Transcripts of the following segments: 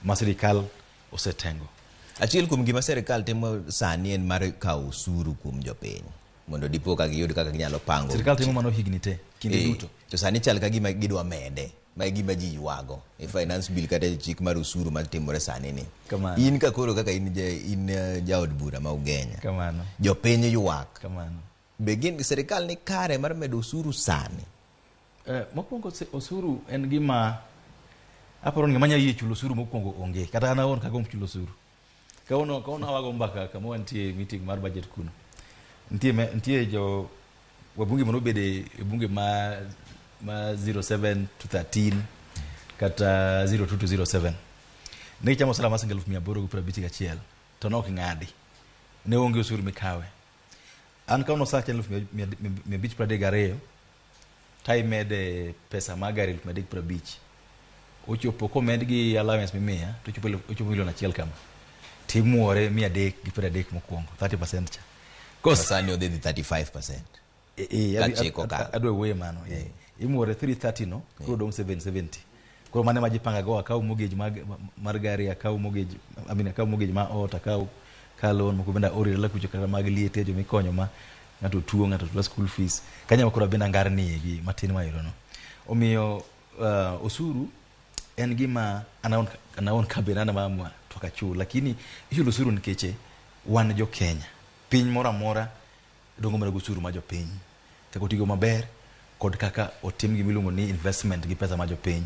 ma sirikal osetengo. Achiel kuom gima sirikal timo sani en mar kawo osuru kuom jopiny mondo dipo ka giyud kaka ginyalo pango. Sirikal timo mano higni te kinde duto. To sani chal ka gima gidwa mede, ma gima ji ywago e finance bill kata chik mar osuru ma timore sani ni. In ka koro kaka in jaod bura ma Ugenya. Kamano. Jopiny ywak. Kamano. Begin sirikal ni kare mar medo osuru sani. Mokwongo osuru en gima aparo ni manya yie chulo osuru mokwongo onge kata ana on kagom chulo osuru. Kaono awago mbaka kama wantie meeting mar budget kuno. Ntie jo wabunge mono bede bunge ma 07 to 13 kata 02 to 07. Ne chamo sala masengel 851 to nok ngadi. Ne onge osuru mikawe. An kaono sa chen 532 tai mede pesa magari 550. Ochopo komed gi allowance mimiya to ochopo milion achiel kama. Timuore 330 mokwongo 30% cha. Kosa sani odhi 35%. Adwe we mano. Imuore 330 no, kuro dong 770. Kuro mane majipanga go akaw mortgage mar gari, akaw mortgage, akaw mortgage ma ot, akaw loan moko benda ori la kucho kata mag liete jo mikonyo ma ngato tuo ngato tula school fees. Kanya makoro benda ngarni gi matin ma yiro no. Omiyo osuru en gima anaon kabinana mamwa toka chuo, lakini hiyo osuru nikeche wan jo Kenya. Piny mora mora dongo mana osuru ma jo piny. Kako tigo maber kod kaka otim gi miluongo ni investment gi pesa ma jo piny.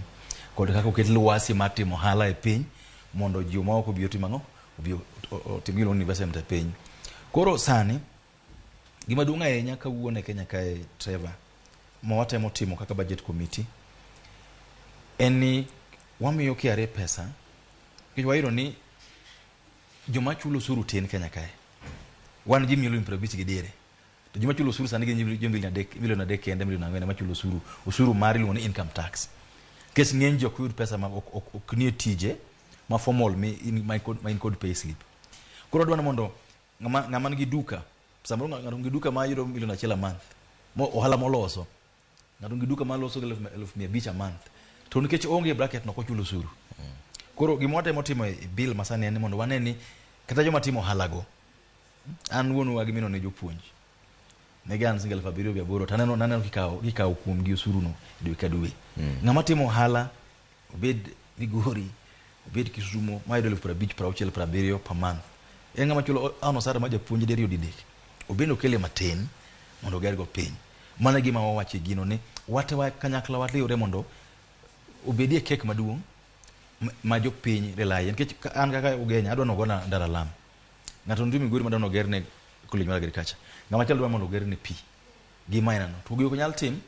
Kod kaka oket lwasi mar timo ohala e piny mondo ji ma ok obi otimango otim gi investment e piny. Koro sani gima duong' ahinya kawuono e Kenya kae Trevor ma watemo timo kaka budget committee en ni wamiyo KRA pesa kiwayiro ni joma chulo osuru tin Kenya kae wan ji milion 50 gi diere. To joma chulo osuru sani gi milion 3 kende milion 4 ma chulo osuru mari luoni income tax. Kes ng'eny jok yud pesa ma ok nie tije ma formal ma in code pay slip. Koro dwana mondo ng'ama nigi duka samoro ng'ato nigi duka ma yudo milion 1 a month mo ohala moloso ng'ato nigi duka ma loso 1,500 a month to nikech onge bracket no ko chulo osuru. Koro gimotemo timo e bill masani en mondo waneni kata joma timo halago an wuonu wa gimino ne jopuonj ne gan single Fabio Biaboro taneno kikawo kuom gi osuru no dwe ka dwe. Ng'ama timo hala obed Migori obed Kisumu ma yudo 50-60-70 per month. Ng'ama chulo ano sara ma japuonj deriyo didek obendo kele matin mondo gergo piny. Mana gima wawache gino ni watewa kanyakla watliure mondo obedie kek maduong' ma jo piny relayen. Nikech an kaka Ugenya adwa nogona ndara lam. Ng'ato ndi Migori madwa nogerne college mar agriculture. Ng'ama chalo dwa mondo ogerne pi. Gima ina no. To gigo nyal tim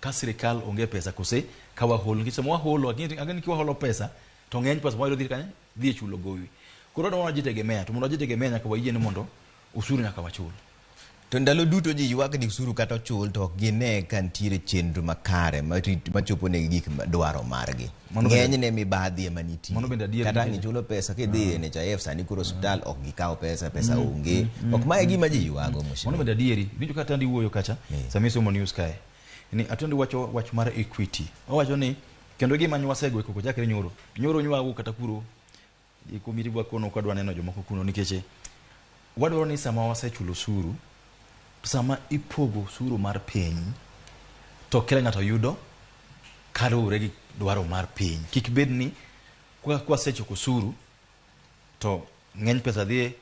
ka sirikal onge pesa kose ka waholo. Nikech sama waholo ageni ki waholo pesa to ng'eny pesa wayudo dhi kanye dhi chulo gowi. Koro dwa jitegemea to mondo jitegemea nyaka wayiene mondo usuru nyaka wachul. To ndalo duto ji ywak ni usuru kata ochul to gine kantiere chenro makare machopo ne gik dwaro margi. Ng'eny ne mibadhi ema nitie. Kata ngichulo pesa kidhi NHIF sani kuro hospital ok gikawo pesa onge. Ok mae gima ji ywago mshimo. Mono benda dieri winjo kata ndi wuoyo kacha samiso mo news kae. Ni atondi wach mar equity. Owacho ni kendo gima nywasego koko chakre nyoro nywago kata kuro komiti bwa kono kwadwa neno jomoko kuno nikeche wadwaro ni sama wasechulo osuru sama ipogo osuru mar piny to kila ng'ato yudo kaluwore gi dwaro mar piny. Kik bed ni kwa sechoko osuru to ng'eny pesa dhi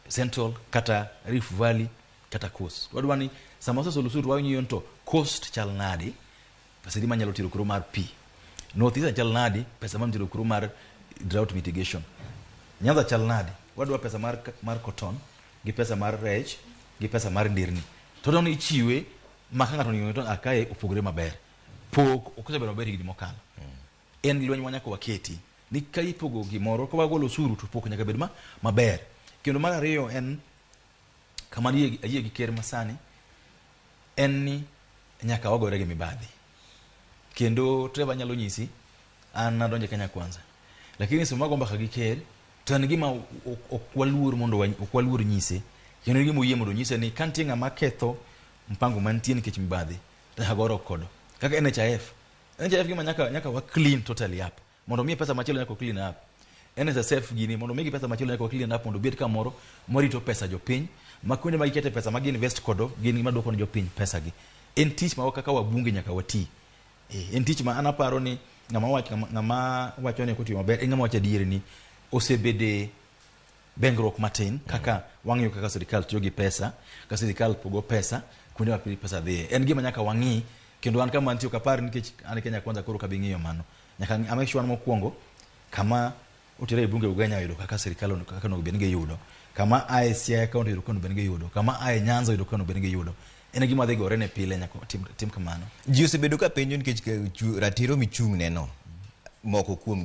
Central kata Rift Valley kata Coast. Wadwaro ni sama wasesolo osuru wanyiyo to Coast chal nadi pesa di manyalo tiro kuro mar pi. North East chal nadi pesa ma tiro kuro mar drought mitigation. Nyanza chal nadi wadwa pesa mar cotton gi pesa mar rech gi pesa mar ndirni. To don ichiwe maka ng'ato ni to akae opogore maber. Pok okosebedo maber higni mokalo. En lweny wanyako waketi ni ka ipogo gimoro ko wagolo osuru to pok nyaka bed maber. Kendo mar ariyo en kama ayie gi ker masani en ni nyaka wagore gi mibadhi. Kendo Trevor nyalo nyisi an nadonje Kenya Kwanza. Lakini sema gomba ka gi ker to en gima okwaluor mondo okwaluor nyise. Kendo gima oyie mondo nyise ni kantie ng'ama ketho mpango mantie nikech mibadhi to hagoro kodo. Kaka NHIF gima nyaka wa clean totally up. mondo mi pesa machielo nyaka clean up. NSSF gini mondo mi pesa machielo nyaka clean up mondo bet kamoro morito pesa jopiny makunde magikete pesa magi invest kodo gini madwoko ne jopiny pesa gi. En tich ma kaka wabunge nyaka wati. En tich ma anaparo ni ngama wacho ne koti maber ngama wacho adier ni osebede bengruok matin kaka wang'iyo kaka sirikal tiyo gi pesa, kaka sirikal pogo pesa kunde ma pesa dhi. En gima nyaka wang'i kendo an kama antiyo kapar nikech an Kenya Kwanza koro ka bing'iyo mano. Nyaka ame sure mokwongo kama otire e bunge Ugenya yudo kaka sirikal kaka no bengi yudo. Kama ai Siaya account yudo kono bengi yudo. Kama ai Nyanza yudo kono bengi yudo. En gima dhi gore ne pile nyaka tim kamano. Ji osebedo ka penjo nikech ratiro michung' neno moko kuom